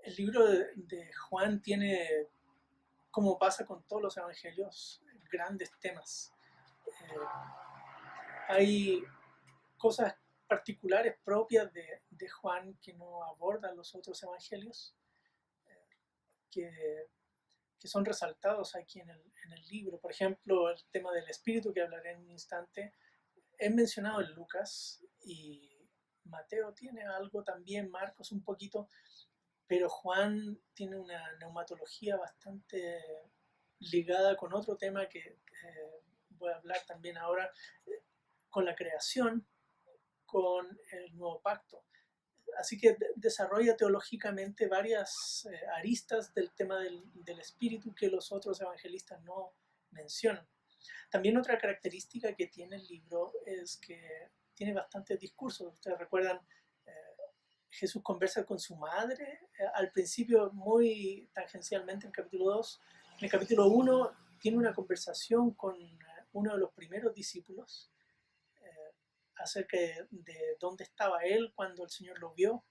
El libro de Juan tiene, como pasa con todos los evangelios, grandes temas. Hay cosas particulares propias de Juan que no abordan los otros evangelios, que, que son resaltados aquí en el libro. Por ejemplo, el tema del espíritu, que hablaré en un instante, es mencionado en Lucas y Mateo tiene algo también, Marcos un poquito, pero Juan tiene una neumatología bastante ligada con otro tema que voy a hablar también ahora, con la creación, con el nuevo pacto. Así que desarrolla teológicamente varias aristas del tema del espíritu que los otros evangelistas no mencionan. También otra característica que tiene el libro es que tiene bastantes discursos. Ustedes recuerdan, eh, Jesús conversa con su madre, al principio muy tangencialmente en el capítulo 2. En el capítulo 1 tiene una conversación con uno de los primeros discípulos acerca de dónde estaba él cuando el Señor lo vio.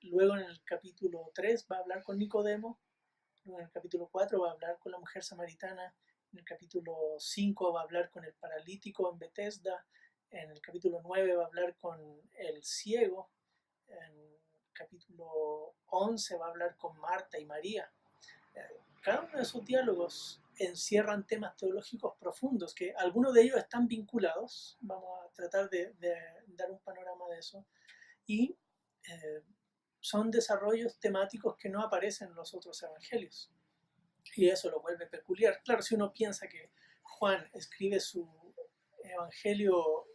Luego en el capítulo 3 va a hablar con Nicodemo. Luego en el capítulo 4 va a hablar con la mujer samaritana. En el capítulo 5 va a hablar con el paralítico en Bethesda. En el capítulo 9 va a hablar con el ciego. En el capítulo 11 va a hablar con Marta y María. Cada uno de esos diálogos encierran temas teológicos profundos, que algunos de ellos están vinculados. Vamos a tratar de dar un panorama de eso. Y eh, son desarrollos temáticos que no aparecen en los otros evangelios. Y eso lo vuelve peculiar. Claro, si uno piensa que Juan escribe su evangelio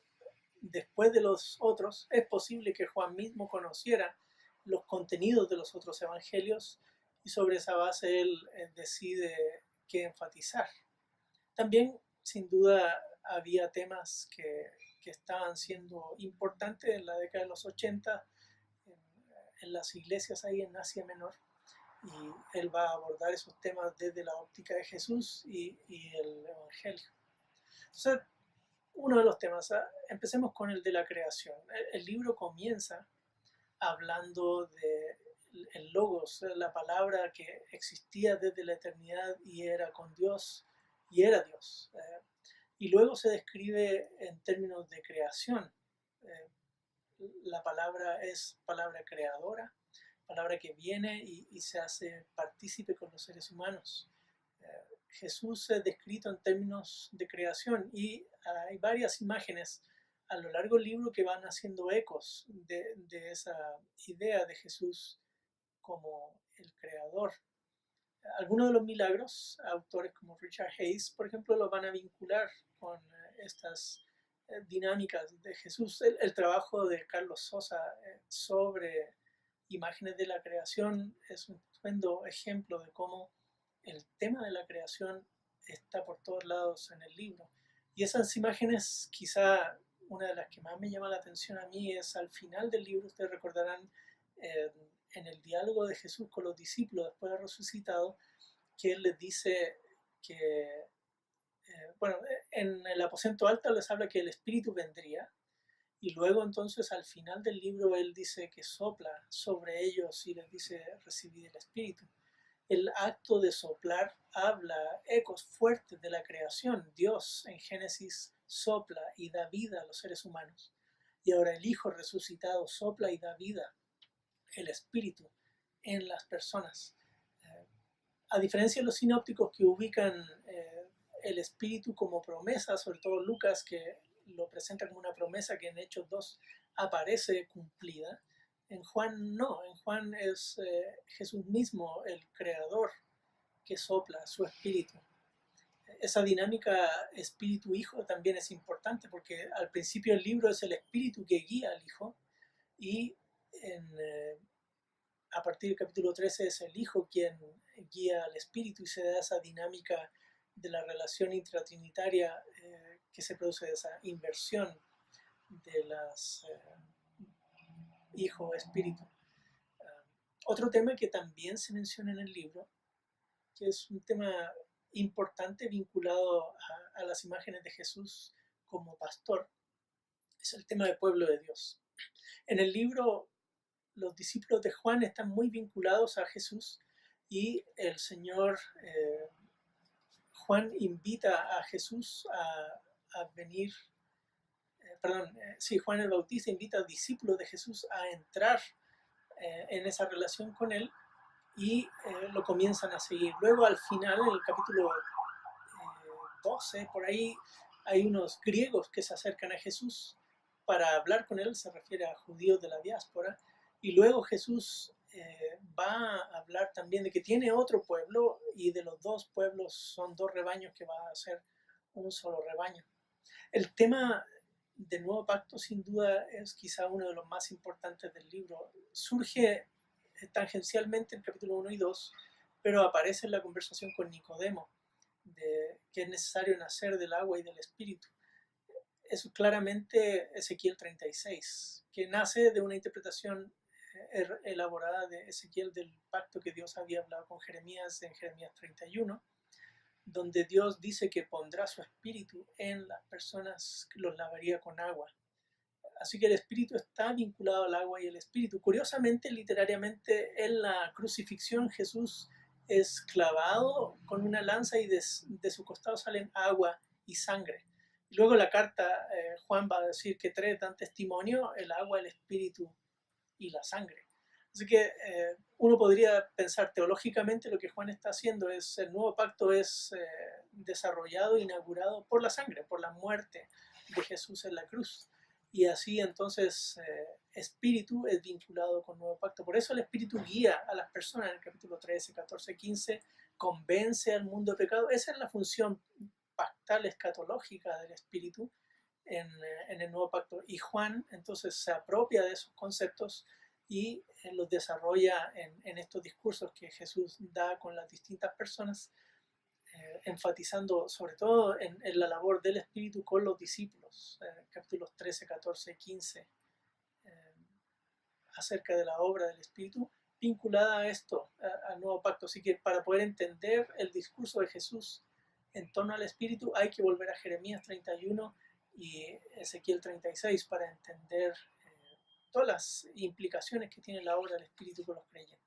después de los otros, es posible que Juan mismo conociera los contenidos de los otros evangelios y sobre esa base él decide qué enfatizar. También, sin duda, había temas que estaban siendo importantes en la década de los 80 en las iglesias ahí en Asia Menor, y él va a abordar esos temas desde la óptica de Jesús y el Evangelio. Entonces, uno de los temas, empecemos con el de la creación. El libro comienza hablando de el logos, la palabra que existía desde la eternidad y era con Dios y era Dios. Y luego se describe en términos de creación. Eh, la palabra es palabra creadora, palabra que viene y se hace partícipe con los seres humanos. Jesús es descrito en términos de creación y hay varias imágenes a lo largo del libro que van haciendo ecos de esa idea de Jesús como el creador. Algunos de los milagros, autores como Richard Hayes, por ejemplo, los van a vincular con estas dinámicas de Jesús. El trabajo de Carlos Sosa sobre imágenes de la creación es un estupendo ejemplo de cómo el tema de la creación está por todos lados en el libro. Y esas imágenes, quizá una de las que más me llama la atención a mí es al final del libro. Ustedes recordarán eh, en el diálogo de Jesús con los discípulos después de resucitado, que él les dice que, bueno, en el aposento alto les habla que el Espíritu vendría, y luego entonces al final del libro él dice que sopla sobre ellos y les dice recibid el Espíritu. El acto de soplar habla ecos fuertes de la creación. Dios en Génesis sopla y da vida a los seres humanos. Y ahora el Hijo resucitado sopla y da vida, el Espíritu, en las personas. A diferencia de los sinópticos que ubican el Espíritu como promesa, sobre todo Lucas, que lo presenta como una promesa que en Hechos 2 aparece cumplida, en Juan no, en Juan es Jesús mismo el creador que sopla su espíritu. Esa dinámica espíritu-hijo también es importante porque al principio del libro es el espíritu que guía al hijo y a partir del capítulo 13 es el hijo quien guía al espíritu y se da esa dinámica de la relación intratrinitaria que se produce de esa inversión de las hijo-espíritu. Otro tema que también se menciona en el libro, que es un tema importante vinculado a las imágenes de Jesús como pastor, es el tema del pueblo de Dios. En el libro los discípulos de Juan están muy vinculados a Jesús y el Señor Juan invita a Jesús a venir, sí, Juan el Bautista invita a discípulos de Jesús a entrar en esa relación con él y lo comienzan a seguir. Luego al final, en el capítulo 12, por ahí hay unos griegos que se acercan a Jesús para hablar con él, se refiere a judíos de la diáspora, y luego Jesús va a hablar también de que tiene otro pueblo y de los dos pueblos son dos rebaños que va a ser un solo rebaño. El tema del nuevo pacto sin duda es quizá uno de los más importantes del libro. Surge tangencialmente en el capítulo 1 y 2, pero aparece en la conversación con Nicodemo, de que es necesario nacer del agua y del espíritu. Eso claramente Ezequiel 36, que nace de una interpretación elaborada de Ezequiel del pacto que Dios había hablado con Jeremías en Jeremías 31, donde Dios dice que pondrá su espíritu en las personas, que los lavaría con agua. Así que el espíritu está vinculado al agua y el espíritu. Curiosamente, literariamente, en la crucifixión Jesús es clavado con una lanza y de su costado salen agua y sangre. Y luego la carta, Juan va a decir que tres dan testimonio, el agua, el espíritu y la sangre. Así que uno podría pensar teológicamente lo que Juan está haciendo es, el nuevo pacto es desarrollado, inaugurado por la sangre, por la muerte de Jesús en la cruz. Y así entonces espíritu es vinculado con nuevo pacto. Por eso el espíritu guía a las personas en el capítulo 13, 14, 15, convence al mundo de pecado. Esa es la función pactal escatológica del espíritu en el nuevo pacto. Y Juan entonces se apropia de esos conceptos y los desarrolla en estos discursos que Jesús da con las distintas personas, enfatizando sobre todo en la labor del Espíritu con los discípulos, capítulos 13, 14, 15, acerca de la obra del Espíritu vinculada a esto, al nuevo pacto. Así que para poder entender el discurso de Jesús en torno al Espíritu hay que volver a Jeremías 31 y Ezequiel 36 para entender todas las implicaciones que tiene la obra del Espíritu con los creyentes.